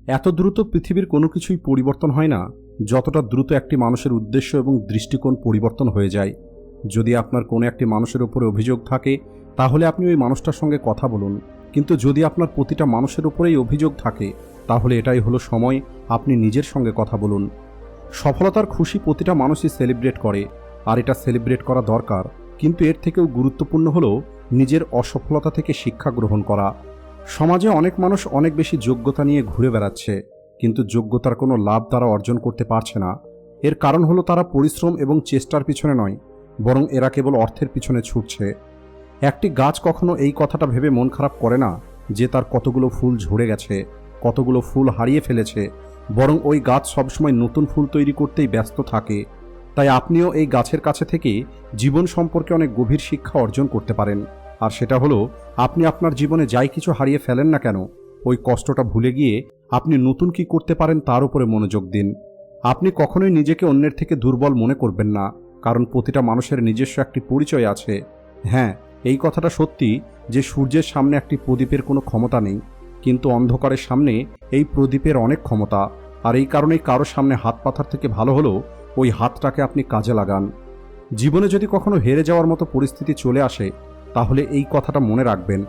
এত দ্রুত পৃথিবীর কোনো কিছুই পরিবর্তন হয় না যতটা দ্রুত একটি মানুষের উদ্দেশ্য এবং দৃষ্টিকোণ পরিবর্তন হয়ে যায়। যদি আপনার কোনো একটি মানুষের উপরে অভিযোগ থাকে তাহলে আপনি ওই মানুষটার সঙ্গে কথা বলুন, কিন্তু যদি আপনার প্রতিটা মানুষের উপরেই অভিযোগ থাকে তাহলে এটাই হলো সময় আপনি নিজের সঙ্গে কথা বলুন। সফলতার খুশি প্রতিটা মানুষই সেলিব্রেট করে, আর এটা সেলিব্রেট করা দরকার, কিন্তু এর থেকেও গুরুত্বপূর্ণ হলো নিজের অসফলতা থেকে শিক্ষা গ্রহণ করা। সমাজে অনেক মানুষ অনেক বেশি যোগ্যতা নিয়ে ঘুরে বেড়াচ্ছে, কিন্তু যোগ্যতার কোনো লাভ তারা অর্জন করতে পারছে না। এর কারণ হলো তারা পরিশ্রম এবং চেষ্টার পিছনে নয়, বরং এরা কেবল অর্থের পিছনে ছুটছে। একটি গাছ কখনো এই কথাটা ভেবে মন খারাপ করে না যে তার কতগুলো ফুল ঝরে গেছে, কতগুলো ফুল হারিয়ে ফেলেছে, বরং ওই গাছ সবসময় নতুন ফুল তৈরি করতেই ব্যস্ত থাকে। তাই আপনিও এই গাছের কাছে থেকে জীবন সম্পর্কে অনেক গভীর শিক্ষা অর্জন করতে পারেন। আর সেটা হলো, আপনি আপনার জীবনে যাই কিছু হারিয়ে ফেলেন না কেন, ওই কষ্টটা ভুলে গিয়ে আপনি নতুন কি করতে পারেন তার উপরে মনোযোগ দিন। আপনি কখনোই নিজেকে অন্যের থেকে দুর্বল মনে করবেন না, কারণ প্রতিটা মানুষের নিজস্ব একটি পরিচয় আছে। হ্যাঁ, এই কথাটা সত্যি যে সূর্যের সামনে একটি প্রদীপের কোনো ক্ষমতা নেই, কিন্তু অন্ধকারের সামনে এই প্রদীপের অনেক ক্ষমতা। আর এই কারণেই কারো সামনে হাত পাতার থেকে ভালো হলো ওই হাতটাকে আপনি কাজে লাগান। জীবনে যদি কখনো হেরে যাওয়ার মতো পরিস্থিতি চলে আসে তাহলে এই কথাটা মনে রাখবেন,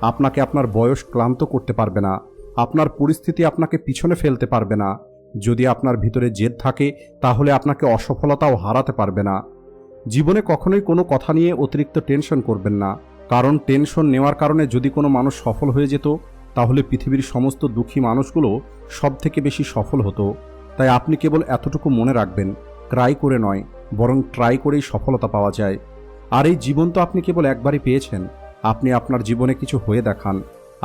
আপনাকে আপনার বয়স ক্লান্ত করতে পারবে না, আপনার পরিস্থিতি আপনাকে পিছনে ফেলতে পারবে না। যদি আপনার ভিতরে জেদ থাকে তাহলে আপনাকে অসফলতাও হারাতে পারবে না। জীবনে কখনোই কোনো কথা নিয়ে অতিরিক্ত টেনশন করবেন না, কারণ টেনশন নেওয়ার কারণে যদি কোনো মানুষ সফল হয়ে যেত তাহলে পৃথিবীর সমস্ত দুঃখী মানুষগুলো সব থেকে বেশি সফল হতো। তাই আপনি কেবল এতটুকু মনে রাখবেন, ক্রাই করে নয় বরং ট্রাই করেই সফলতা পাওয়া যায়। আর এই জীবন তো আপনি কেবল একবারই পেয়েছেন, আপনি আপনার জীবনে কিছু হয়ে দেখান।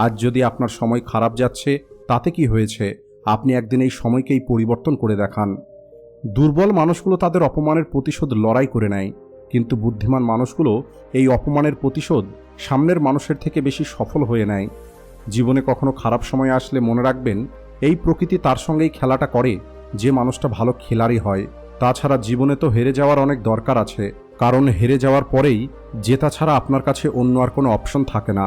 আজ যদি আপনার সময় খারাপ যাচ্ছে তাতে কি হয়েছে, আপনি একদিন এই সময়কেই পরিবর্তন করে দেখান। দুর্বল মানুষগুলো তাদের অপমানের প্রতিশোধ লড়াই করে নেয়, কিন্তু বুদ্ধিমান মানুষগুলো এই অপমানের প্রতিশোধ সামনের মানুষের থেকে বেশি সফল হয়ে নেয়। জীবনে কখনো খারাপ সময় আসলে মনে রাখবেন, এই প্রকৃতি তার সঙ্গেই খেলাটা করে যে মানুষটা ভালো খেলারই হয়। তাছাড়া জীবনে তো হেরে যাওয়ার অনেক দরকার আছে, কারণ হেরে যাওয়ার পরেই জেতা ছাড়া আপনার কাছে অন্য আর কোনো অপশন থাকে না।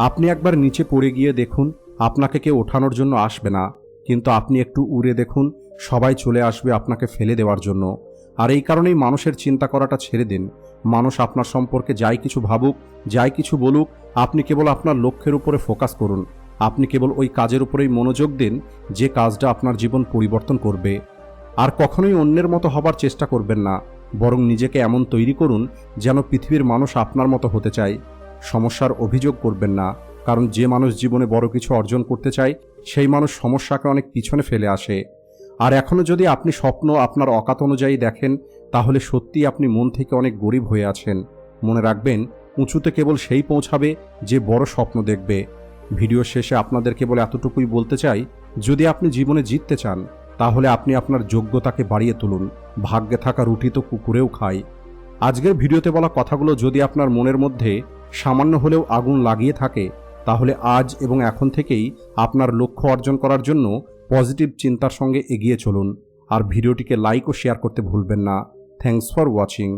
আপনি একবার নিচে পড়ে গিয়ে দেখুন, আপনাকে কেউ ওঠানোর জন্য আসবে না, কিন্তু আপনি একটু উড়ে দেখুন, সবাই চলে আসবে আপনাকে ফেলে দেওয়ার জন্য। আর এই কারণেই মানুষের চিন্তা করাটা ছেড়ে দিন। মানুষ আপনার সম্পর্কে যাই কিছু ভাবুক, যাই কিছু বলুক, আপনি কেবল আপনার লক্ষ্যের উপরে ফোকাস করুন। আপনি কেবল ওই কাজের উপরেই মনোযোগ দিন যে কাজটা আপনার জীবন পরিবর্তন করবে। আর কখনোই অন্যের মতো হবার চেষ্টা করবেন না, বরং নিজেকে এমন তৈরি করুন যেন পৃথিবীর মানুষ আপনার মতো হতে চায়। সমস্যার অভিযোগ করবেন না, কারণ যে মানুষ জীবনে বড় কিছু অর্জন করতে চায় সেই মানুষ সমস্যাকে অনেক পিছনে ফেলে আসে। আর এখনও যদি আপনি স্বপ্ন আপনার অকাত অনুযায়ী দেখেন তাহলে সত্যিই আপনি মন থেকে অনেক গরিব হয়ে আছেন। মনে রাখবেন, উঁচুতে কেবল সেই পৌঁছাবে যে বড় স্বপ্ন দেখবে। ভিডিও শেষে আপনাদের কেবল এতটুকুই বলতে চাই, যদি আপনি জীবনে জিততে চান তাহলে আপনি আপনার যোগ্যতাকে বাড়িয়ে তুলুন। ভাগ্যে থাকা রুটি তো কুকুরেও খায়। আজকের ভিডিওতে বলা কথাগুলো যদি আপনার মনের মধ্যে সামান্য হলেও আগুন লাগিয়ে থাকে তাহলে আজ এবং এখন থেকেই আপনার লক্ষ্য অর্জন করার জন্য পজিটিভ চিন্তার সঙ্গে এগিয়ে চলুন। আর ভিডিওটিকে লাইক ও শেয়ার করতে ভুলবেন না। Thanks for watching.